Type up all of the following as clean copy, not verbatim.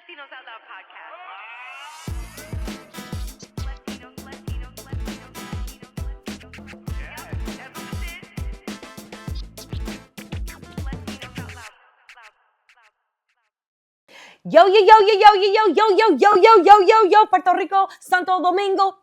Latinos Out Loud podcast. Latinos. Yeah, that's what this is. Latinos Out Loud. Yo, Puerto Rico, Santo Domingo,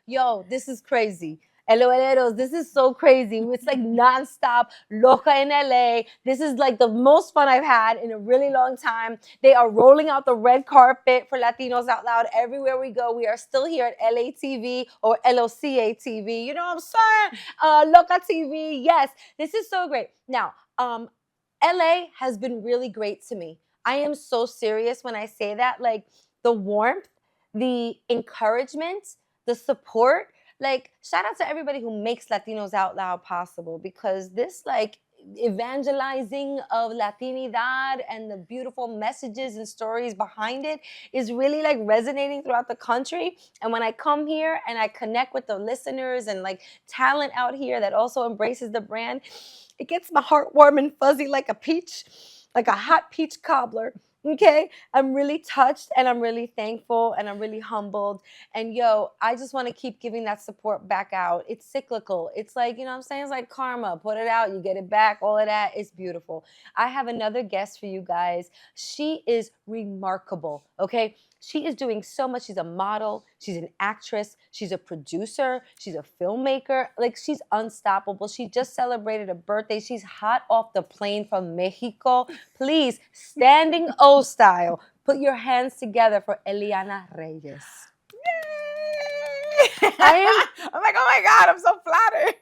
yo, this is crazy. Eloeleros, this is so crazy. It's like nonstop, loca in LA. This is like the most fun I've had in a really long time. They are rolling out the red carpet for Latinos Out Loud everywhere we go. We are still here at LA TV or LOCA TV. You know what I'm saying? Loca TV. Yes, this is so great. Now, LA has been really great to me. I am so serious when I say that. Like the warmth, the encouragement, the support. Like shout out to everybody who makes Latinos Out Loud possible, because this like evangelizing of Latinidad and the beautiful messages and stories behind it is really like resonating throughout the country. And when I come here and I connect with the listeners and like talent out here that also embraces the brand, it gets my heart warm and fuzzy like a peach, like a hot peach cobbler. Okay, I'm really touched and I'm really thankful and I'm really humbled. And yo, I just want to keep giving that support back out. It's cyclical. It's like, you know what I'm saying? It's like karma. Put it out, you get it back. All of that. It's beautiful. I have another guest for you guys. She is remarkable. Okay. She is doing so much. She's a model. She's an actress. She's a producer. She's a filmmaker. Like, she's unstoppable. She just celebrated a birthday. She's hot off the plane from Mexico. Please, standing O style, put your hands together for Eliana Reyes. Yay! I'm like, oh my God, I'm so flattered.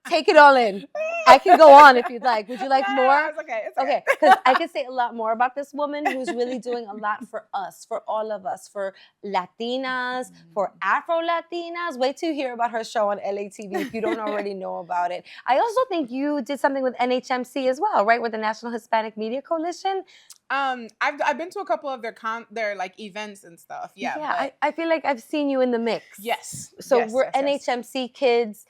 Take it all in. I can go on if you'd like. Would you like more? No, it's okay. Okay, because I could say a lot more about this woman who's really doing a lot for us, for all of us, for Latinas, for Afro-Latinas. Wait till you hear about her show on LA TV if you don't already know about it. I also think you did something with NHMC as well, right? With the National Hispanic Media Coalition. I've been to a couple of their like events and stuff. Yeah. I feel like I've seen you in the mix. Yes. So yes, we're yes, NHMC kids.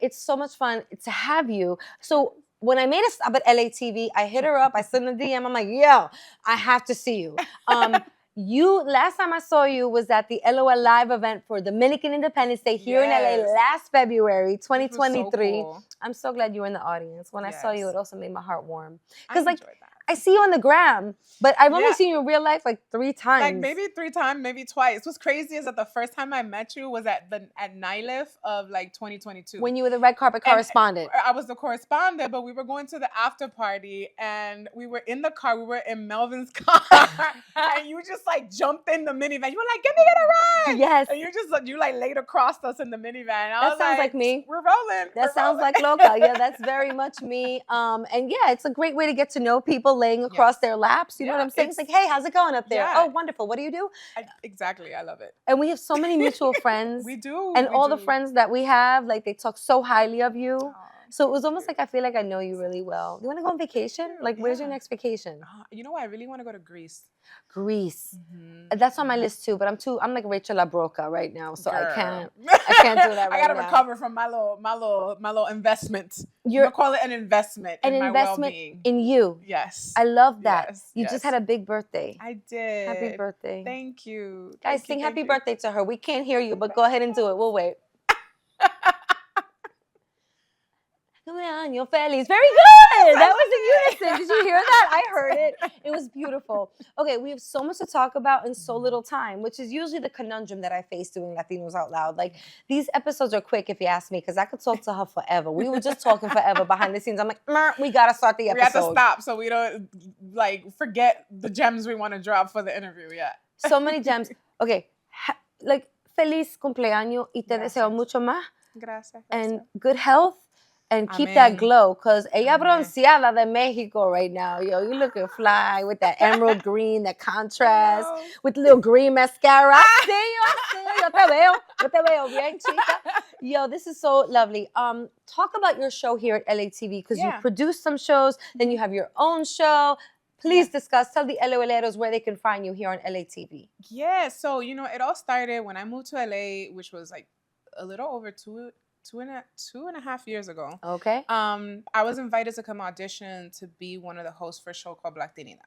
It's so much fun to have you. So when I made a stop at LA TV, I hit her up. I sent a DM. I'm like, yo, I have to see you. Last time I saw you was at the LOL Live event for Dominican Independence Day here in LA last February, 2023. So cool. I'm so glad you were in the audience. When I saw you, it also made my heart warm. Because like, enjoyed that. I see you on the gram, but I've only seen you in real life like 3 times. Like maybe 3 times, maybe twice. What's crazy is that the first time I met you was at NYLIF of like 2022. When you were the red carpet correspondent. I was the correspondent, but we were going to the after party and we were in the car. We were in Melvin's car and you just like jumped in the minivan. You were like, "Get me in a ride!" Yes. And you like laid across us in the minivan. That sounds like me. We're rolling. That sounds like loca. Yeah, that's very much me. And yeah, it's a great way to get to know people laying across their laps. You know what I'm saying? It's like, hey, how's it going up there? Yeah. Oh, wonderful. What do you do? Exactly. I love it. And we have so many mutual friends. We do. And all the friends that we have, like they talk so highly of you. Aww. So it was almost like I feel like I know you really well. You want to go on vacation? Like, where's your next vacation? You know what? I really want to go to Greece. Greece. That's on my list too, but I'm like Rachel LaBroca right now, so I can't do that right now. I gotta recover from my little investment. You're gonna call it an investment in my well-being. In you. Yes. I love that. Yes. You just had a big birthday. I did. Happy birthday. Thank you. Guys, sing happy birthday to her. We can't hear you, but go ahead and do it. We'll wait. Cumpleaños feliz. Very good. That was in unison. Did you hear that? I heard it. It was beautiful. Okay, we have so much to talk about in so little time, which is usually the conundrum that I face doing Latinos Out Loud. Like, these episodes are quick, if you ask me, because I could talk to her forever. We were just talking forever behind the scenes. I'm like, we got to start the episode. We have to stop so we don't, like, forget the gems we want to drop for the interview. Yeah. So many gems. Okay, like, feliz cumpleaños y te deseo mucho más. Gracias. And good health. And keep that glow, because ella bronceada de Mexico right now. Yo, you looking fly with that emerald green, that contrast, with little green mascara. Yo te veo bien, chica. Yo, this is so lovely. Talk about your show here at LA TV, because you produce some shows, then you have your own show. Please discuss, tell the LOLeros where they can find you here on LA TV. Yeah, so, you know, it all started when I moved to LA, which was like a little over two and a half years ago. Okay. I was invited to come audition to be one of the hosts for a show called Latinidad.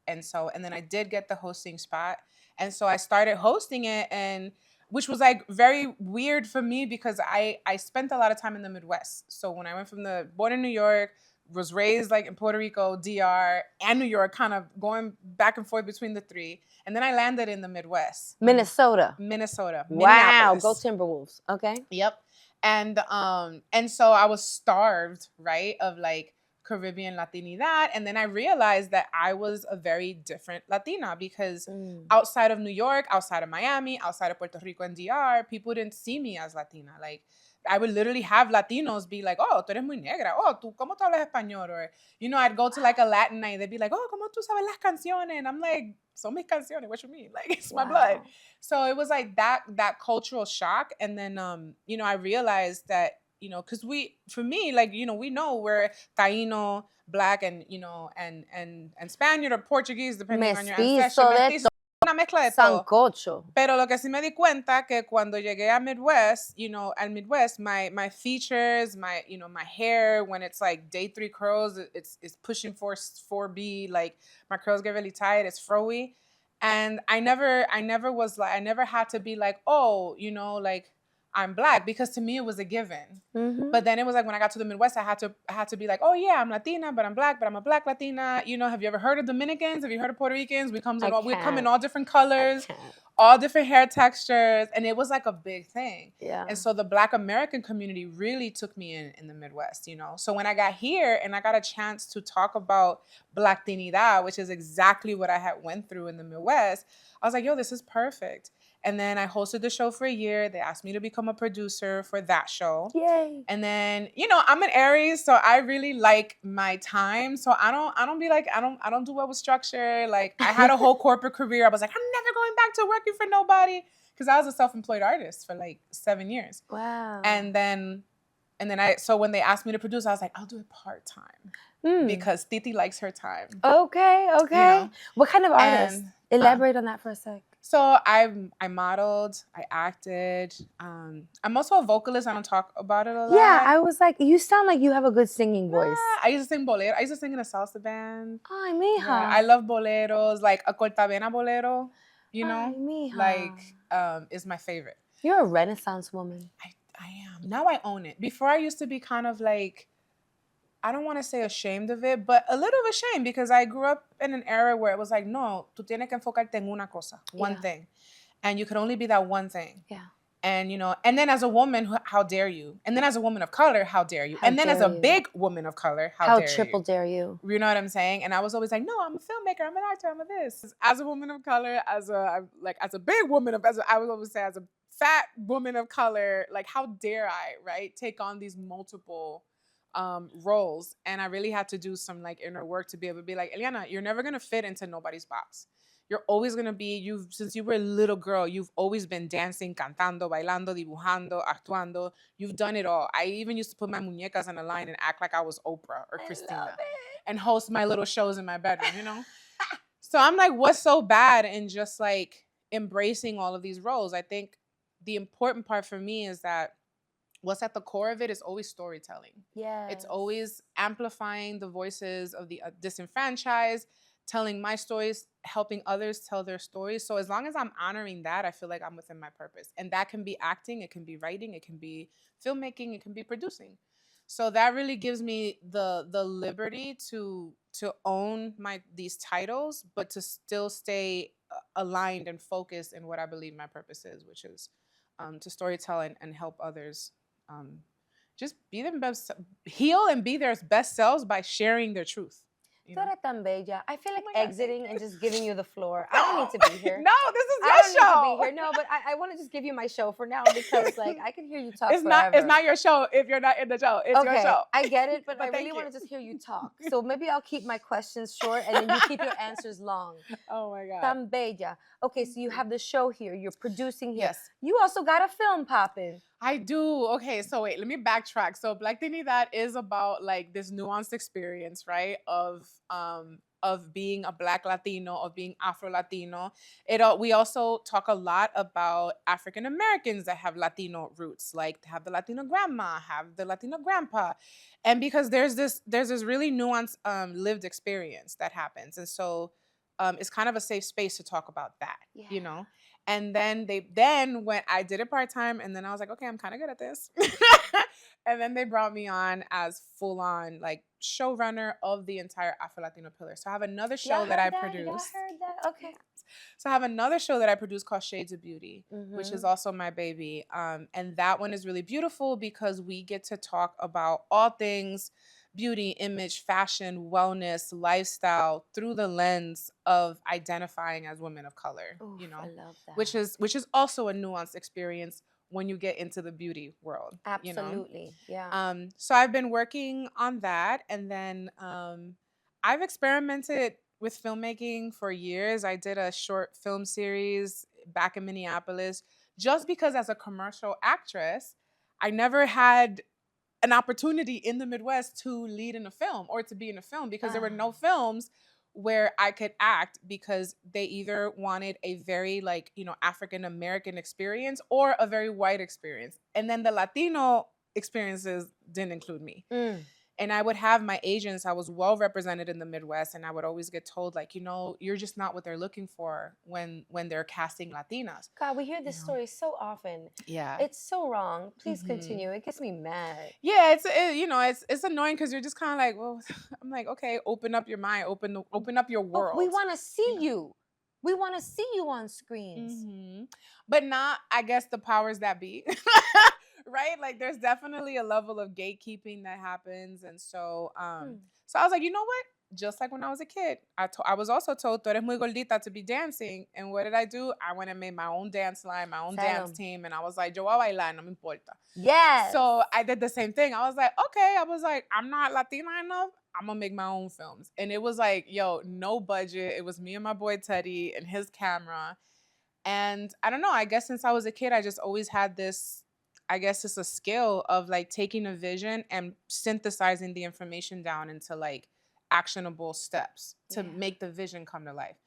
And then I did get the hosting spot. And so I started hosting it, and which was like very weird for me because I spent a lot of time in the Midwest. So when I went from born in New York, was raised like in Puerto Rico, DR, and New York, kind of going back and forth between the three. And then I landed in the Midwest. Minnesota. Minnesota. Wow, Minneapolis. go Timberwolves. Okay. Yep. And so I was starved, right, of like Caribbean Latinidad. And then I realized that I was a very different Latina because outside of New York, outside of Miami, outside of Puerto Rico and DR, people didn't see me as Latina. Like, I would literally have Latinos be like, oh, tú eres muy negra. Oh, tú, ¿cómo tú hablas español? Or, you know, I'd go to like a Latin night. They'd be like, oh, ¿cómo tú sabes las canciones? And I'm like, son mis canciones. What you mean? Like, it's my blood. So it was like that cultural shock. And then, you know, I realized that, you know, because for me, like, you know, we know we're Taino, Black, and, you know, and Spaniard or Portuguese, depending on your ancestry. Mestizo, una mezcla de todo. Sancocho. Pero lo que sí me di cuenta que cuando llegué a Midwest, you know, al Midwest, my features, my, you know, my hair, when it's like day 3 curls, it's pushing 4B, like my curls get really tight, it's froey. And I never had to be like, oh, you know, like I'm Black, because to me it was a given. But then it was like when I got to the Midwest, I had to be like, oh yeah, I'm Latina, but I'm Black, but I'm a Black Latina. You know, have you ever heard of Dominicans? Have you heard of Puerto Ricans? We come in all different colors, all different hair textures, and it was like a big thing. Yeah. And so the Black American community really took me in the Midwest, you know. So when I got here and I got a chance to talk about Blacktinidad, which is exactly what I had went through in the Midwest, I was like, yo, this is perfect. And then I hosted the show for a year. They asked me to become a producer for that show. Yay. And then, you know, I'm an Aries, so I really like my time. So I don't do well with structure. Like, I had a whole corporate career. I was like, I'm never going back to working for nobody. Because I was a self-employed artist for like 7 years. Wow. And then so when they asked me to produce, I was like, I'll do it part-time. Because Titi likes her time. Okay. You know? What kind of artist? Elaborate on that for a sec. So I modeled, I acted. I'm also a vocalist. I don't talk about it a lot. Yeah, I was like, you sound like you have a good singing voice. I used to sing bolero. I used to sing in a salsa band. Ay, mija. Yeah, I love boleros, like a cortavena bolero, you know? Ay, mija. Like, is my favorite. You're a Renaissance woman. I am. Now I own it. Before I used to be kind of like, I don't want to say ashamed of it, but a little ashamed, because I grew up in an era where it was like, no, tú tienes que enfocarte en una cosa, one thing. And you could only be that one thing. Yeah. And, you know, and then as a woman, how dare you? And then as a woman of color, how dare you? And then as a big woman of color, how dare you? How triple dare you? You know what I'm saying? And I was always like, no, I'm a filmmaker, I'm an actor, I'm a this. As a woman of color, as a big woman of, I would always say as a fat woman of color, like, how dare I, right, take on these multiple roles. And I really had to do some like inner work to be able to be like, Eliana, you're never gonna fit into nobody's box. You're always gonna be, since you were a little girl, you've always been dancing, cantando, bailando, dibujando, actuando. You've done it all. I even used to put my muñecas on a line and act like I was Oprah or Christina and host my little shows in my bedroom, you know? So I'm like, what's so bad in just like embracing all of these roles? I think the important part for me is that what's at the core of it is always storytelling. Yeah. It's always amplifying the voices of the disenfranchised, telling my stories, helping others tell their stories. So as long as I'm honoring that, I feel like I'm within my purpose. And that can be acting, it can be writing, it can be filmmaking, it can be producing. So that really gives me the liberty to own these titles, but to still stay aligned and focused in what I believe my purpose is, which is to storytell and help others just be their best, heal and be their best selves by sharing their truth. You know? Tan bella. I feel like exiting and just giving you the floor. I don't need to be here. No, this is your show. I don't need to be here. No, but I want to just give you my show for now, because like I can hear you talk forever. It's not your show if you're not in the show. It's your show. I get it, but I really want to just hear you talk. So maybe I'll keep my questions short and then you keep your answers long. Oh my God. Tan bella. Okay, so you have the show here. You're producing here. Yes. You also got a film popping. I do. Okay, so wait, let me backtrack. So Black Dignidad is about like this nuanced experience, right? Of being a Black Latino, of being Afro-Latino. We also talk a lot about African Americans that have Latino roots, like have the Latino grandma, have the Latino grandpa. And because there's this really nuanced lived experience that happens. And so it's kind of a safe space to talk about that, you Yeah. know. And then when I did it part-time, and then I was like, okay, I'm kind of good at this. And then they brought me on as full-on like showrunner of the entire Afro-Latino pillar. So I have another show Y'all that I heard that? produced. Y'all heard that? Okay. So I have another show that I produced called Shades of Beauty, which is Mhm. also my baby. And that one is really beautiful because we get to talk about all things beauty, image, fashion, wellness, lifestyle through the lens of identifying as women of color, Oof, you know, I love that. which is also a nuanced experience when you get into the beauty world, you know. Absolutely. Yeah. So I've been working on that, and then I've experimented with filmmaking for years. I did a short film series back in Minneapolis just because, as a commercial actress, I never had an opportunity in the Midwest to lead in a film or to be in a film because there were no films where I could act because they either wanted a very like, you know, African American experience or a very white experience. And then the Latino experiences didn't include me. Mm. And I would have my agents, I was well represented in the Midwest, and I would always get told like, you know, you're just not what they're looking for when they're casting Latinas. God, we hear this know. story so often. Yeah. It's so wrong. Please Mhm. continue. It gets me mad. Yeah, you know, it's annoying because you're just kind of like, well, I'm like, okay, open up your mind, open up your world. But we want to see know. you. We want to see you on screens. Mhm. But not, I guess, the powers that be. Right? Like there's definitely a level of gatekeeping that happens. And so so I was like, you know what? Just like when I was a kid, I was also told, tú eres muy gordita to be dancing. And what did I do? I went and made my own dance line, my own dance team. And I was like, yo voy a bailar, no me importa. Yes. So I did the same thing. I was like, okay. I was like, I'm not Latina enough. I'm gonna make my own films. And it was like, yo, no budget. It was me and my boy Teddy and his camera. And I don't know, I guess since I was a kid, I just always had this, I guess it's a skill of like taking a vision and synthesizing the information down into like actionable steps to make the vision come to life.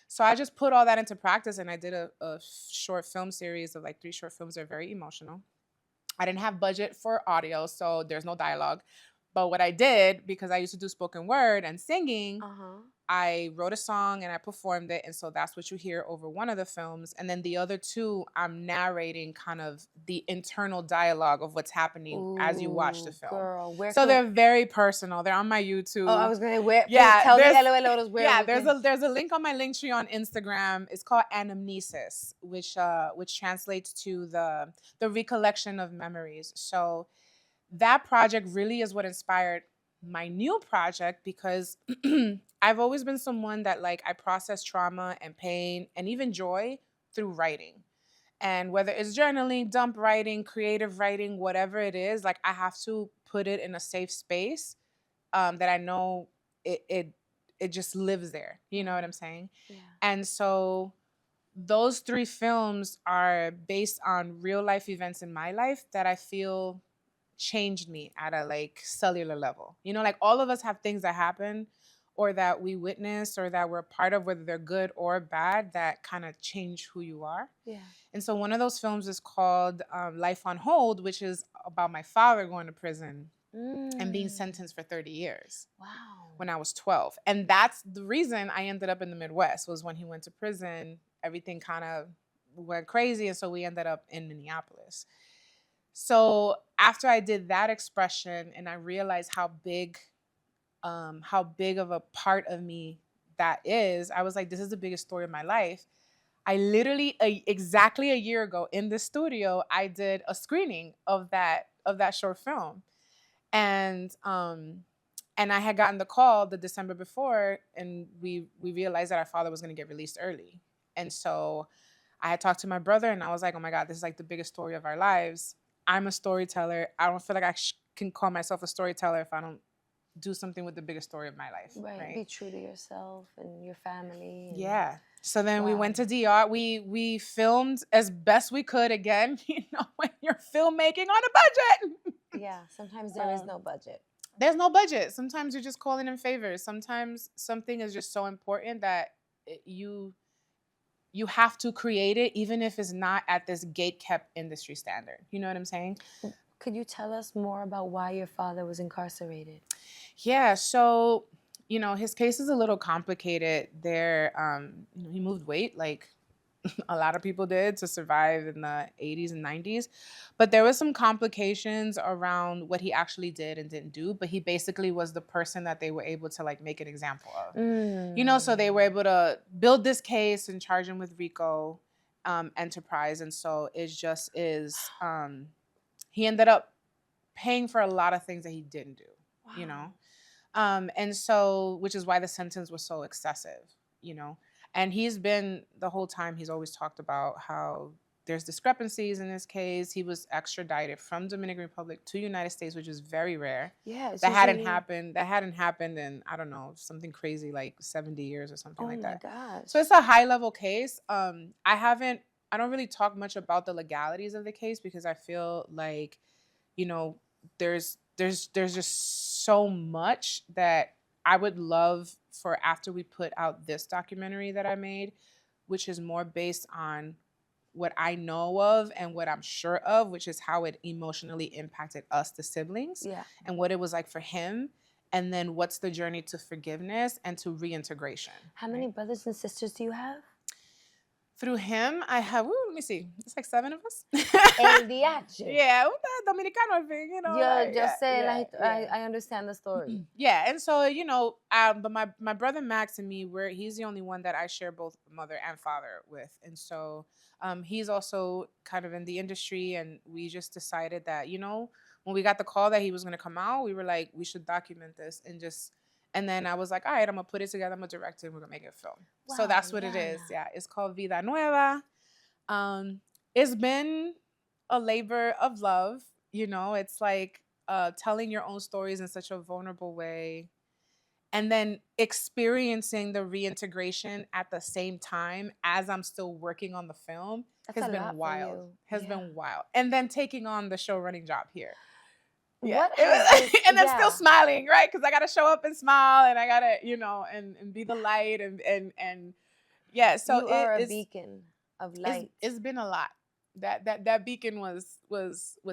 So I just put all that into practice, and I did a short film series of like 3 short films. They're very emotional. I didn't have budget for audio, so there's no dialogue. But what I did, because I used to do spoken word and singing, I wrote a song and I performed it. And so that's what you hear over one of the films. And then the other 2, I'm narrating kind of the internal dialogue of what's happening as you watch the film. Girl, where so they're very personal. They're on my YouTube. Oh, I was going to where Yeah, tell the there's- LOLs where yeah, we there's can- there's a link on my link tree on Instagram. It's called Anamnesis, which translates to the recollection of memories. So that project really is what inspired my new project, because I've always been someone that like I process trauma and pain and even joy through writing. And whether it's journaling, dump writing, creative writing, whatever it is, like I have to put it in a safe space that I know it just lives there. You know what I'm saying? Yeah. And so those 3 films are based on real life events in my life that I feel changed me at a like cellular level. You know, like all of us have things that happen or that we witness or that we're part of, whether they're good or bad, that kind of change who you are. Yeah. And so one of those films is called Life on Hold, which is about my father going to prison and being sentenced for 30 years. Wow. When I was 12. And that's the reason I ended up in the Midwest, was when he went to prison, everything kind of went crazy. And so we ended up in Minneapolis. So after I did that expression and I realized how big of a part of me that is, I was like, this is the biggest story of my life. I literally exactly a year ago in the studio, I did a screening of that short film. And I had gotten the call the December before, and we realized that our father was going to get released early. And so I had talked to my brother, and I was like, oh my God, this is like the biggest story of our lives. I'm a storyteller. I don't feel like I can call myself a storyteller if I don't do something with the biggest story of my life. Right. Be true to yourself and your family. And... Yeah. So then we went to DR. We filmed as best we could. Again, you know, when you're filmmaking on a budget. Yeah. Sometimes there is no budget. There's no budget. Sometimes you're just calling in favors. Sometimes something is just so important that you have to create it, even if it's not at this gate-kept industry standard. You know what I'm saying? Could you tell us more about why your father was incarcerated? Yeah. So, his case is a little complicated. He moved weight like a lot of people did to survive in the 80s and 90s. But there was some complications around what he actually did and didn't do. But he basically was the person that they were able to like make an example of. So they were able to build this case and charge him with RICO enterprise. And so it just is, he ended up paying for a lot of things that he didn't do, and so, which is why the sentence was so excessive. And he's been, the whole time, he's always talked about how there's discrepancies in this case. He was extradited from Dominican Republic to United States, which is very rare. Yeah, That hadn't happened in, I don't know, something crazy like 70 years or something like that. Oh my gosh. So it's a high level case. I don't really talk much about the legalities of the case because I feel like, there's just so much that I would love for after we put out this documentary that I made, which is more based on what I know of and what I'm sure of, which is how it emotionally impacted us, the siblings, and what it was like for him. And then what's the journey to forgiveness and to reintegration. How many brothers and sisters do you have? Through him, I have, let me see, it's like 7 of us. El DH. Yeah, Dominicano thing, I understand the story. Yeah, and so, but my brother Max and me, he's the only one that I share both mother and father with. And so he's also kind of in the industry, and we just decided that, when we got the call that he was going to come out, we were like, we should document this and then I was like, all right, I'm going to put it together. I'm going to direct it. And we're going to make it a film. Wow, so that's what it is. Yeah. It's called Vida Nueva. It's been a labor of love. It's like telling your own stories in such a vulnerable way. And then experiencing the reintegration at the same time as I'm still working on the film has been wild. Been wild. And then taking on the show running job here. Yeah. And then still smiling, right? Because I got to show up and smile, and I got to, and be the light, and yeah. So you are a beacon of light. It's been a lot. That beacon was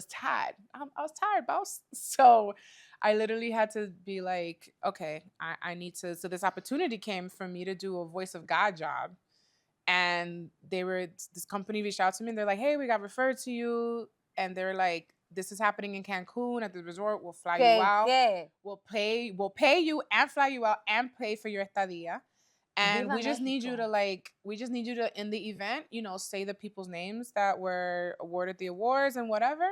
tired. I was tired, boss. So I literally had to be like, okay, I need to. So this opportunity came for me to do a voice of God job, and this company reached out to me, and they're like, hey, we got referred to you, and they're like, this is happening in Cancun at the resort. We'll fly you out. We'll pay you and fly you out and pay for your estadía. And we just need you to in the event, say the people's names that were awarded the awards and whatever.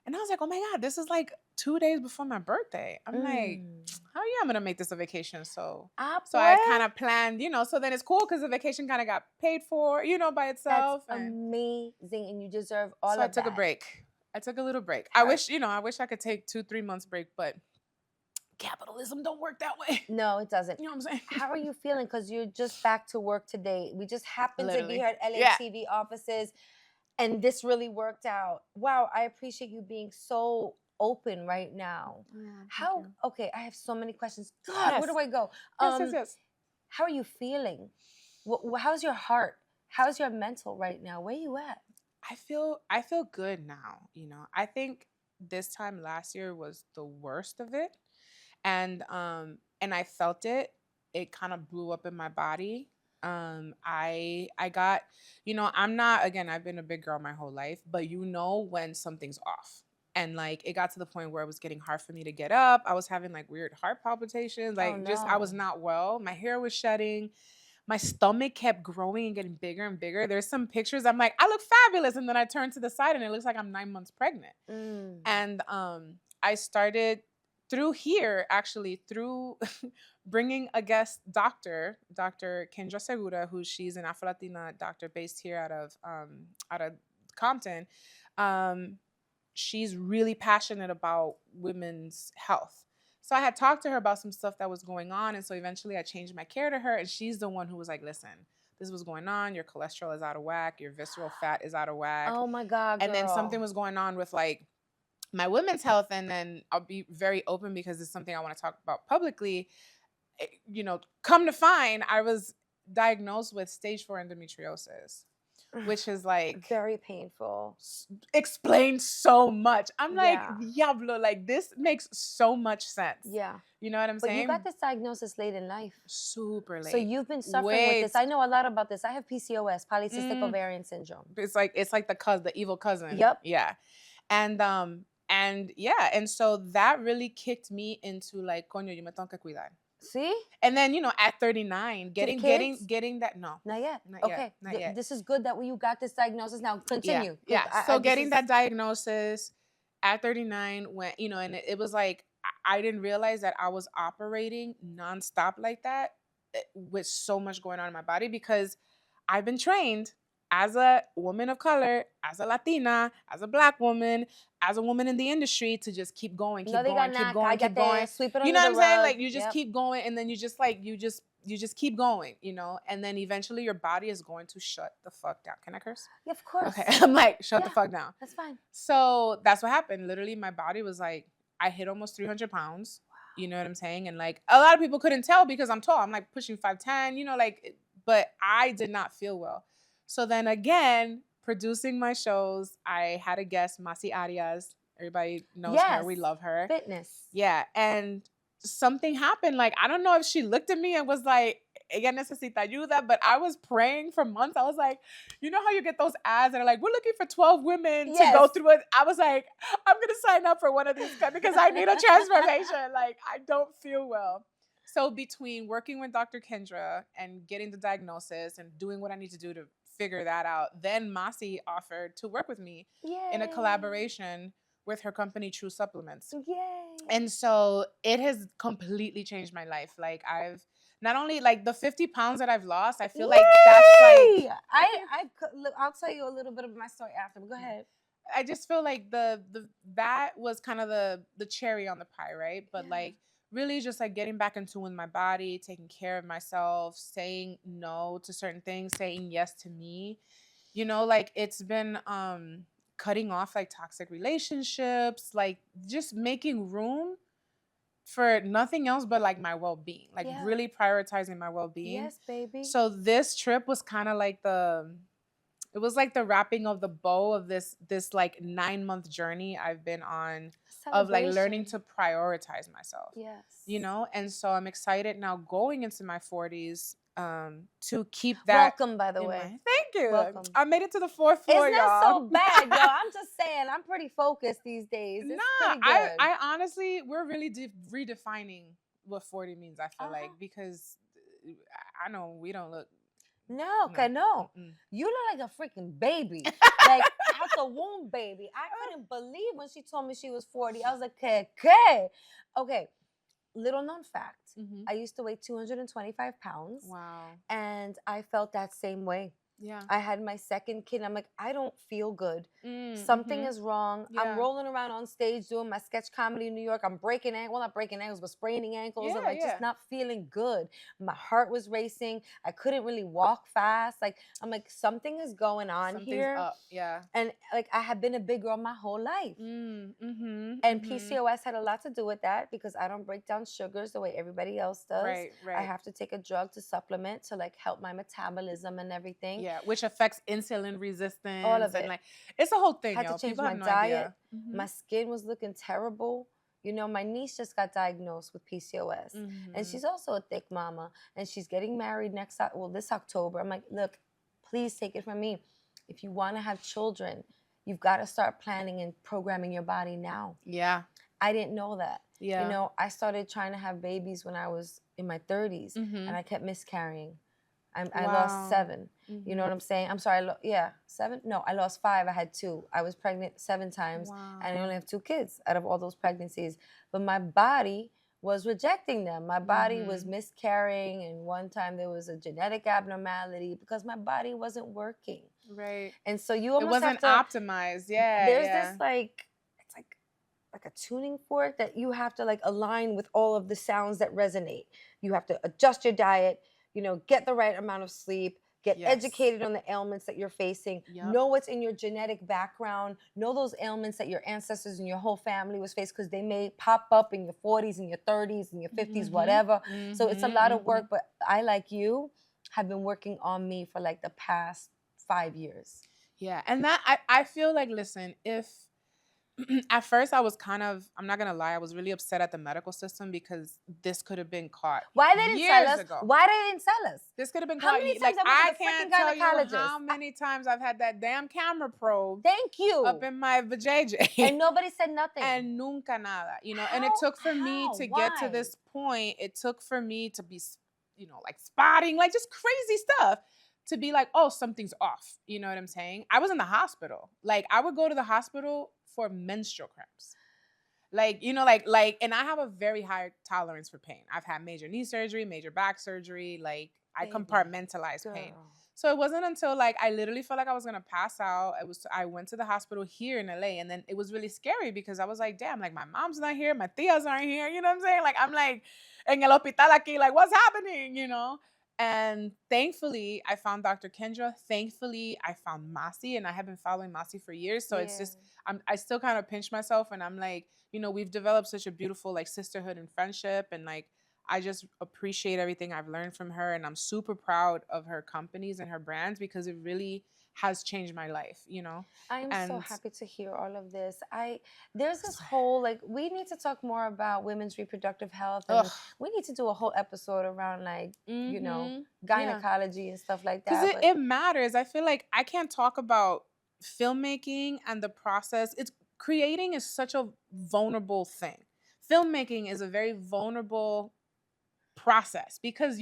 And I was like, oh my God, this is like 2 days before my birthday. I'm like, how I'm gonna make this a vacation? So I kind of planned, so then it's cool because the vacation kind of got paid for, by itself. That's amazing, and you deserve all of that. So I took a break. I took a little break. I wish I could take 2-3 months break, but capitalism don't work that way. No, it doesn't. You know what I'm saying? How are you feeling? Because you're just back to work today. We just happened to be here at LATV offices, and this really worked out. Wow, I appreciate you being so open right now. Yeah, okay, I have so many questions. God, where do I go? Yes. How are you feeling? How's your heart? How's your mental right now? Where are you at? I feel good now. I think this time last year was the worst of it, and I felt it. It kind of blew up in my body. I got, I'm not, again, I've been a big girl my whole life, but when something's off, and like it got to the point where it was getting hard for me to get up. I was having like weird heart palpitations, I was not well. My hair was shedding. My stomach kept growing and getting bigger and bigger. There's some pictures. I'm like, I look fabulous. And then I turn to the side and it looks like I'm 9 months pregnant. And I started through bringing a guest doctor, Dr. Kendra Segura, she's an Afro-Latina doctor based here out of Compton. She's really passionate about women's health. So I had talked to her about some stuff that was going on. And so eventually I changed my care to her. And she's the one who was like, listen, this is what's going on. Your cholesterol is out of whack. Your visceral fat is out of whack. Oh my God, girl. And then something was going on with like my women's health. And then I'll be very open because it's something I want to talk about publicly. Come to find, I was diagnosed with stage 4 endometriosis, which is like very painful. explains so much. I'm like, Yeah. diablo, like this makes so much sense. Yeah. You know what I'm But saying? you got this diagnosis late in life. Super late. So you've been suffering with this. I know a lot about this. I have PCOS, polycystic ovarian syndrome. It's like the evil cousin. Yep. Yeah. And yeah, and so that really kicked me into like, coño, yo me tengo que cuidar. See? And then, you know, at 39, getting that, no. Not yet. Not Okay. yet. Not yet. This is good that you got this diagnosis. Now continue. Yeah. So getting that that diagnosis at 39, when, you know, and it was like, I didn't realize that I was operating nonstop like that with so much going on in my body, because I've been trained as a woman of color, as a Latina, as a Black woman, as a woman in the industry, to just keep going, keep going. Sweep it You know what under I'm the saying? rug. Like, you just keep going, and then you just like, you just keep going, you know? And then eventually your body is going to shut the fuck down. Can I curse? Yeah, of course. Okay. I'm like, shut the fuck down. That's fine. So that's what happened. Literally, my body was like, I hit almost 300 pounds. You know what I'm saying? And like, a lot of people couldn't tell because I'm tall. I'm like pushing 5'10", you know, like, but I did not feel well. So then again, producing my shows, I had a guest, Masi Arias. Everybody knows her. We love her. Fitness. Yeah. And something happened. Like, I don't know if she looked at me and was like, ella necesita ayuda, but I was praying for months. I was like, you know how you get those ads that are like, we're looking for 12 women to go through it. I was like, I'm going to sign up for one of these because I need a transformation. Like, I don't feel well. So between working with Dr. Kendra and getting the diagnosis and doing what I need to do to figure that out, then Masi offered to work with me in a collaboration with her company, True Supplements. Yay. And so it has completely changed my life. Like, I've not only like the 50 pounds that I've lost, I feel like that's like, I'll tell you a little bit of my story after, but go ahead. I just feel like that was kind of the cherry on the pie, right? But like, really just like getting back in tune with my body, taking care of myself, saying no to certain things, saying yes to me. You know, like, it's been cutting off like toxic relationships, like just making room for nothing else but like my well-being, like really prioritizing my well-being. Yes, baby. So this trip was kind of like it was like the wrapping of the bow of this like 9-month journey I've been on of like learning to prioritize myself. Yes. You know, and so I'm excited now going into my 40s to keep that. Welcome, by the way. Thank you. Welcome. I made it to the 4th floor, It's not so bad, yo. I'm just saying, I'm pretty focused these days. It's pretty good. I honestly, we're really redefining what 40 means, I feel like, because I know we don't look. No. You look like a freaking baby. Like, out the womb, baby. I couldn't believe when she told me she was 40. I was like, okay. Little known fact. I used to weigh 225 pounds. Wow. And I felt that same way. Yeah. I had my second kid. And I'm like, I don't feel good. Something is wrong. Yeah. I'm rolling around on stage doing my sketch comedy in New York. I'm breaking ankles. Well, not breaking ankles, but spraining ankles. Yeah, and like just not feeling good. My heart was racing. I couldn't really walk fast. Like, I'm like, something is going on here. Up. Yeah. And like, I had been a big girl my whole life. And PCOS had a lot to do with that because I don't break down sugars the way everybody else does. Right. I have to take a drug to supplement to like help my metabolism and everything. Yeah, which affects insulin resistance. All of it. And like, it's a whole thing. I had to change my diet. My skin was looking terrible. You know, my niece just got diagnosed with PCOS. And she's also a thick mama. And she's getting married this October. I'm like, look, please take it from me. If you want to have children, you've got to start planning and programming your body now. Yeah. I didn't know that. Yeah. You know, I started trying to have babies when I was in my 30s. And I kept miscarrying. I lost 7. You know what I'm saying? I'm sorry. 7? No, I lost 5. I had 2. I was pregnant 7 times. And I only have 2 kids out of all those pregnancies. But my body was rejecting them. My body was miscarrying. And one time there was a genetic abnormality because my body wasn't working. Right. And so you almost wasn't optimized. Yeah. There's this like, it's like a tuning fork that you have to like align with all of the sounds that resonate. You have to adjust your diet. You know, get the right amount of sleep, get educated on the ailments that you're facing, know what's in your genetic background, know those ailments that your ancestors and your whole family was faced because they may pop up in your 40s and your 30s and your 50s, whatever. So it's a lot of work, but I, like you, have been working on me for like the past 5 years. Yeah, and that I feel like, listen, if at first I was kind of, I'm not gonna lie, I was really upset at the medical system because this could have been caught Why they didn't years tell us? ago. Why they didn't tell us? This could have been How caught. many Like, times I I went to the freaking can't tell you gynecologist? how many times I've had that damn camera probe Thank you. up in my vajayjay. And nobody said nothing. And nunca nada, you know. And it How? took for me How? to get to Why? this point. It took for me to be, you know, like spotting, like just crazy stuff, to be like, oh, something's off. You know what I'm saying? I was in the hospital. Like, I would go to the hospital for menstrual cramps. Like, you know, like, and I have a very high tolerance for pain. I've had major knee surgery, major back surgery. Like, I Baby, compartmentalize pain. girl. So it wasn't until like I literally felt like I was gonna pass out. I went to the hospital here in LA, and then it was really scary because I was like, damn, like my mom's not here, my tias aren't here. You know what I'm saying? Like, I'm like en el hospital aquí, like what's happening? You know? And thankfully, I found Dr. Kendra. Thankfully, I found Masi, and I have been following Masi for years. So it's just, I still kind of pinch myself, and I'm like, you know, we've developed such a beautiful like sisterhood and friendship, and like I just appreciate everything I've learned from her, and I'm super proud of her companies and her brands because it really has changed my life, you know. I am so And happy to hear all of this. There's this whole like we need to talk more about women's reproductive health, and ugh, we need to do a whole episode around like you know mhm, yeah, gynecology and stuff like because that. But it matters. I feel like I can't talk about filmmaking and the process. It's creating is such a vulnerable thing. Filmmaking is a very vulnerable process because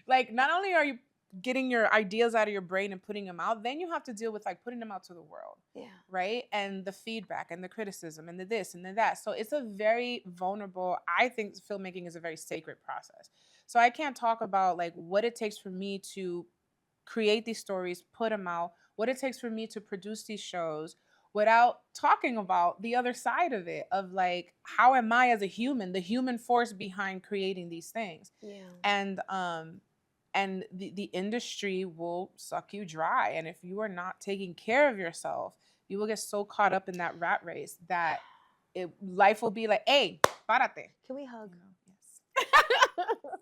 like not only are you getting your ideas out of your brain and putting them out, then you have to deal with like putting them out to the world, yeah, right? And the feedback and the criticism and the this and the that. So it's a very vulnerable, I think filmmaking is a very sacred process. So I can't talk about like what it takes for me to create these stories, put them out, what it takes for me to produce these shows without talking about the other side of it, of like how am I as a human, the human force behind creating these things. yeah. And the industry will suck you dry, and if you are not taking care of yourself, you will get so caught up in that rat race that life will be like, hey, párate. Can we hug? You know? Yes.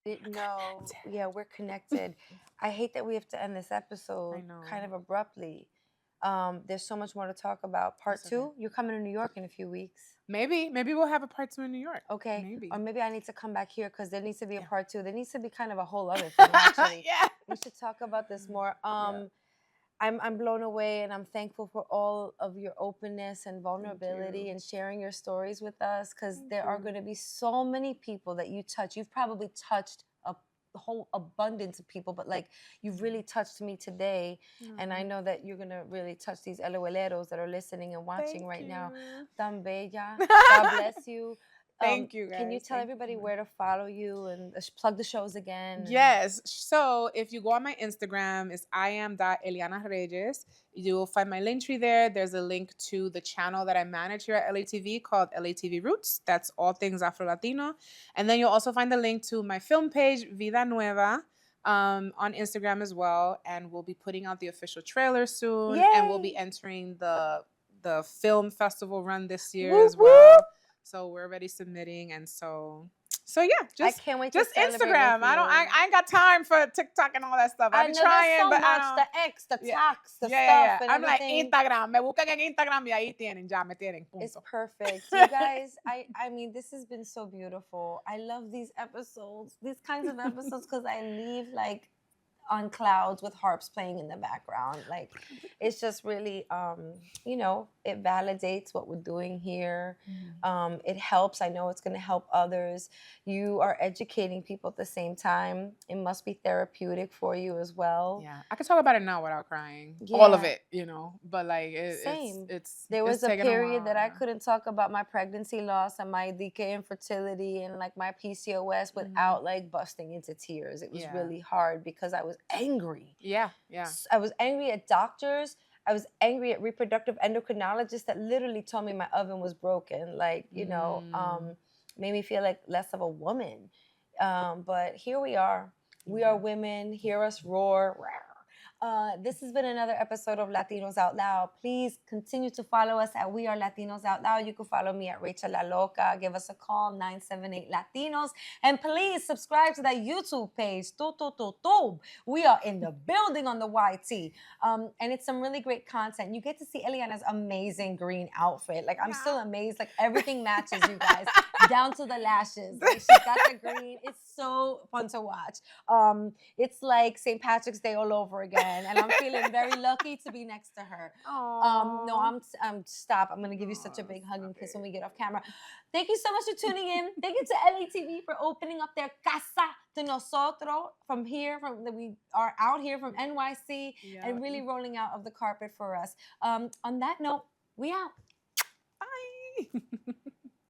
Didn't know. Yeah, we're connected. I hate that we have to end this episode know. kind of abruptly. There's so much more to talk about. Part That's 2, okay. you're coming to New York in a few weeks. Maybe we'll have a part 2 in New York. Okay. Maybe. Or maybe I need to come back here because there needs to be a Yeah. part 2. There needs to be kind of a whole other thing, actually. Yeah. We should talk about this more. Yeah. I'm blown away, and I'm thankful for all of your openness and vulnerability you. and sharing your stories with us, because Thank there are you. going to be so many people that you touch. You've probably touched a whole abundance of people, but like you've really touched me today, and I know that you're going to really touch these LOLeros that are listening and watching right now. Tan bella. God bless you. Thank you, Can you guys. tell Thank everybody you. where to follow you and plug the shows again? Yes. So if you go on my Instagram, it's I am.Eliana Reyes. You will find my link tree there. There's a link to the channel that I manage here at LATV called LATV Roots. That's all things Afro-Latino. And then you'll also find the link to my film page, Vida Nueva, on Instagram as well. And we'll be putting out the official trailer soon. And we'll be entering the film festival run this year Whoop, as well. whoop. So we're already submitting. And so yeah, I can't wait to just celebrate Instagram. with I ain't got time for TikTok and all that stuff. I I'm know trying, there's so but much, I don't. the X, the tax, the Yeah. stuff, and I'm like everything. Instagram. Me buscan en Instagram y ahí tienen, ya me tienen. It's Punto. perfect. You guys, I mean, this has been so beautiful. I love these episodes, these kinds of episodes, because I leave like on clouds with harps playing in the background. Like, it's just really, you know, it validates what we're doing here. It helps. I know it's going to help others. You are educating people at the same time. It must be therapeutic for you as well. Yeah, I could talk about it now without crying. All of Yeah. it, you know. But like, Same. it's There was a taken period while, that I yeah. couldn't talk about my pregnancy loss and my decay infertility and like my PCOS without like busting into tears. It was Yeah. really hard because I was angry. Yeah. I was angry at doctors. I was angry at reproductive endocrinologists that literally told me my oven was broken. Like, you know, made me feel like less of a woman. But here we are. We are women. Hear us roar. This has been another episode of Latinos Out Loud. Please continue to follow us at We Are Latinos Out Loud. You can follow me at Rachel La Loca. Give us a call, 978 Latinos. And please subscribe to that YouTube page. We are in the building on the YT. And it's some really great content. You get to see Eliana's amazing green outfit. Like, I'm still amazed. Like, everything matches, you guys, down to the lashes. Like, she got the green. It's so fun to watch. It's like St. Patrick's Day all over again, and I'm feeling very lucky to be next to her. No, I'm stop. I'm gonna give you such a big hug and kiss when we get off camera. Thank you so much for tuning in. Thank you to LATV for opening up their casa de nosotros we are out here from NYC and really rolling out of the carpet for us. On that note, we out. Bye.